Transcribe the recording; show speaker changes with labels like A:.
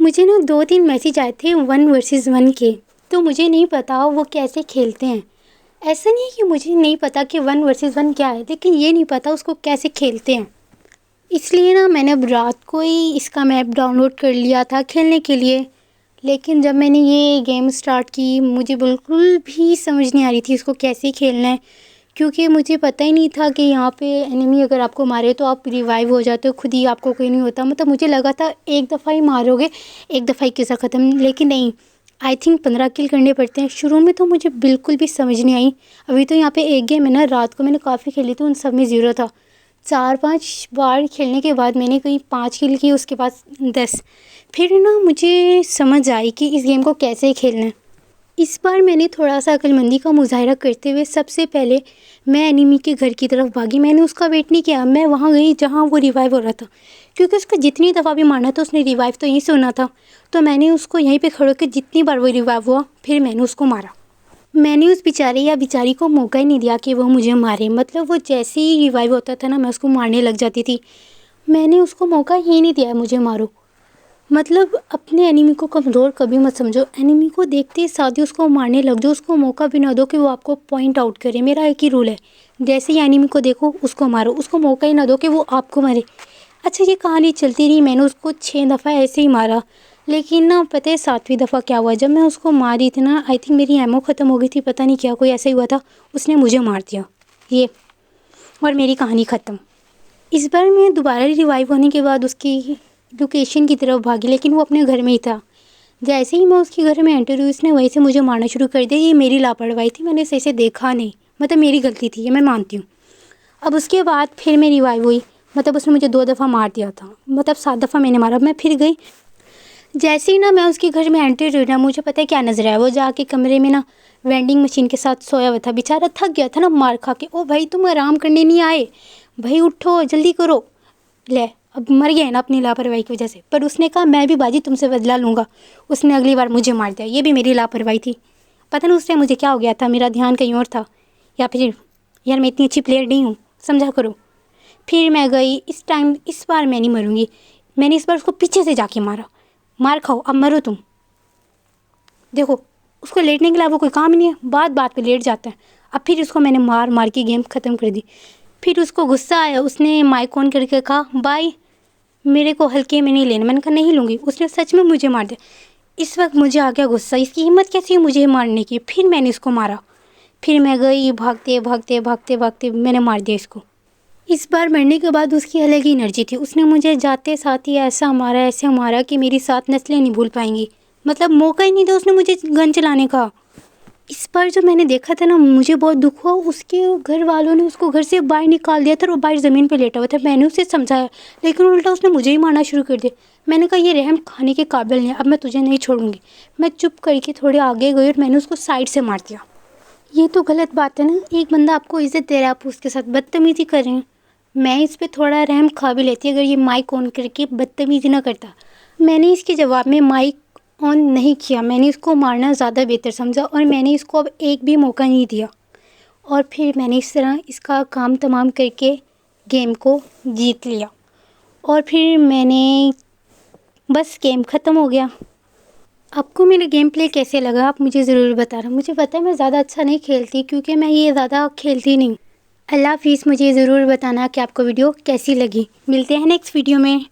A: मुझे ना 2-3 मैसेज आए थे 1 वर्सेस 1 के, तो मुझे नहीं पता वो कैसे खेलते हैं। ऐसा नहीं है कि मुझे नहीं पता कि 1 वर्सेस 1 क्या है, लेकिन ये नहीं पता उसको कैसे खेलते हैं। इसलिए ना मैंने अब रात को ही इसका मैप डाउनलोड कर लिया था खेलने के लिए। लेकिन जब मैंने ये गेम स्टार्ट की, मुझे बिल्कुल भी समझ नहीं आ रही थी इसको कैसे खेलना है, क्योंकि मुझे पता ही नहीं था कि यहाँ पे एनिमी अगर आपको मारे तो आप रिवाइव हो जाते हो, खुद ही आपको कोई नहीं होता। मतलब मुझे लगा था एक दफ़ा ही मारोगे, एक दफ़ा ही किस्सा ख़त्म, लेकिन नहीं, आई थिंक 15 किल करने पड़ते हैं। शुरू में तो मुझे बिल्कुल भी समझ नहीं आई। अभी तो यहाँ पे एक गेम है ना, रात को मैंने काफ़ी खेली थी, उन सब में ज़ीरो था। 4-5 बार खेलने के बाद मैंने कहीं 5 किल की, उसके बाद 10। फिर ना मुझे समझ आई कि इस गेम को कैसे खेलना है। इस बार मैंने थोड़ा-सा अक्लमंदी का मुज़ाहिरा करते हुए सबसे पहले मैं एनिमी के घर की तरफ भागी। मैंने उसका वेट नहीं किया, मैं वहाँ गई जहाँ वो रिवाइव हो रहा था, क्योंकि उसको जितनी दफ़ा भी मारना था उसने रिवाइव तो यहीं से होना था। तो मैंने उसको यहीं पे खड़े होकर जितनी बार वो रिवाइव हुआ, फिर मैंने उसको मारा। मैंने उस बेचारे या बेचारी को मौका ही नहीं दिया कि वो मुझे मारे। मतलब वो जैसे ही रिवाइव होता था ना, मैं उसको मारने लग जाती थी। मैंने उसको मौका ही नहीं दिया मुझे मारो। मतलब अपने एनिमी को कमज़ोर कभी मत समझो। एनिमी को देखते ही साथ ही उसको मारने लग जाओ, उसको मौका भी ना दो कि वो आपको पॉइंट आउट करे। मेरा एक ही रूल है, जैसे ही एनिमी को देखो उसको मारो, उसको मौका ही ना दो कि वो आपको मारे। अच्छा, ये कहानी चलती रही, मैंने उसको 6 दफ़ा ऐसे ही मारा। लेकिन ना पता है 7वीं दफ़ा क्या हुआ, जब मैं उसको मार रही थी ना, आई थिंक मेरी एमो ख़त्म हो गई थी, पता नहीं क्या कोई ऐसा ही हुआ था, उसने मुझे मार दिया ये, और मेरी कहानी ख़त्म। इस बार मैं दोबारा रिवाइव होने के बाद उसकी लोकेशन की तरफ भागी, लेकिन वो अपने घर में ही था। जैसे ही मैं उसके घर में एंटर हुई, उसने वहीं से मुझे मारना शुरू कर दिया। ये मेरी लापरवाही थी, मैंने सही से देखा नहीं, मतलब मेरी गलती थी, ये मैं मानती हूँ। अब उसके बाद फिर मैं रिवाइव हुई, मतलब उसने मुझे 2 दफ़ा मार दिया था, मतलब 7 दफ़ा मैंने मारा। मैं फिर गई, जैसे ही ना मैं उसके घर में एंटर हुई ना, मुझे पता है क्या नज़र आया। वो जाके कमरे में ना वेंडिंग मशीन के साथ सोया हुआ था, बेचारा थक गया था ना मार खा के। ओ भाई, तुम आराम करने नहीं आए? भाई उठो, जल्दी करो। ले, अब मर गया है ना अपनी लापरवाही की वजह से। पर उसने कहा मैं भी बाजी तुमसे बदला लूँगा। उसने अगली बार मुझे मार दिया, ये भी मेरी लापरवाही थी। पता नहीं उस टाइम मुझे क्या हो गया था, मेरा ध्यान कहीं और था, या फिर यार मैं इतनी अच्छी प्लेयर नहीं हूँ, समझा करो। फिर मैं गई, इस बार मैं नहीं मरूँगी। मैंने इस बार उसको पीछे से जाके मारा। मार खाओ, अब मरो तुम। देखो, उसको लेटने के अलावा कोई काम नहीं है, बात बात पे लेट जाता है। अब फिर उसको मैंने मार मार के गेम ख़त्म कर दी। फिर उसको गुस्सा आया, उसने माइक ऑन करके कहा बाय, मेरे को हल्के में नहीं लेना। मैंने कहा नहीं लूँगी। उसने सच में मुझे मार दिया। इस वक्त मुझे आ गया गुस्सा, इसकी हिम्मत कैसी है मुझे मारने की। फिर मैंने इसको मारा। फिर मैं गई, भागते भागते भागते भागते मैंने मार दिया इसको। इस बार मरने के बाद उसकी अलग ही एनर्जी थी। उसने मुझे जाते साथ ही ऐसा मारा कि मेरी 7 नस्लें नहीं भूल पाएंगी। मतलब मौका ही नहीं दिया उसने मुझे गन चलाने का। इस बार जब मैंने देखा था ना, मुझे बहुत दुख हुआ। उसके घर वालों ने उसको घर से बाहर निकाल दिया था और वो बाहर ज़मीन पे लेटा हुआ था। मैंने उसे समझाया, लेकिन उल्टा उसने मुझे ही मारना शुरू कर दिया। मैंने कहा ये रहम खाने के काबिल नहीं है, अब मैं तुझे नहीं छोड़ूंगी। मैं चुप करके थोड़े आगे गई और मैंने उसको साइड से मार दिया। ये तो गलत बात है ना, एक बंदा आपको इज़्ज़त दे रहा है, आप उसके साथ बदतमीज़ी कर रहे हैं। मैं इस पे थोड़ा रहम खा भी लेती अगर ये माइक ऑन करके बदतमीज़ी ना करता। मैंने इसके जवाब में माइक ऑन नहीं किया, मैंने इसको मारना ज़्यादा बेहतर समझा और मैंने इसको अब एक भी मौका नहीं दिया। और फिर मैंने इस तरह इसका काम तमाम करके गेम को जीत लिया। और फिर मैंने बस गेम ख़त्म हो गया। आपको मेरा गेम प्ले कैसे लगा, आप मुझे ज़रूर बताना। मुझे पता है मैं ज़्यादा अच्छा नहीं खेलती, क्योंकि मैं ये ज़्यादा खेलती नहीं। अल्लाह हाफ़िज़। मुझे ज़रूर बताना कि आपको वीडियो कैसी लगी। मिलते हैं नेक्स्ट वीडियो में।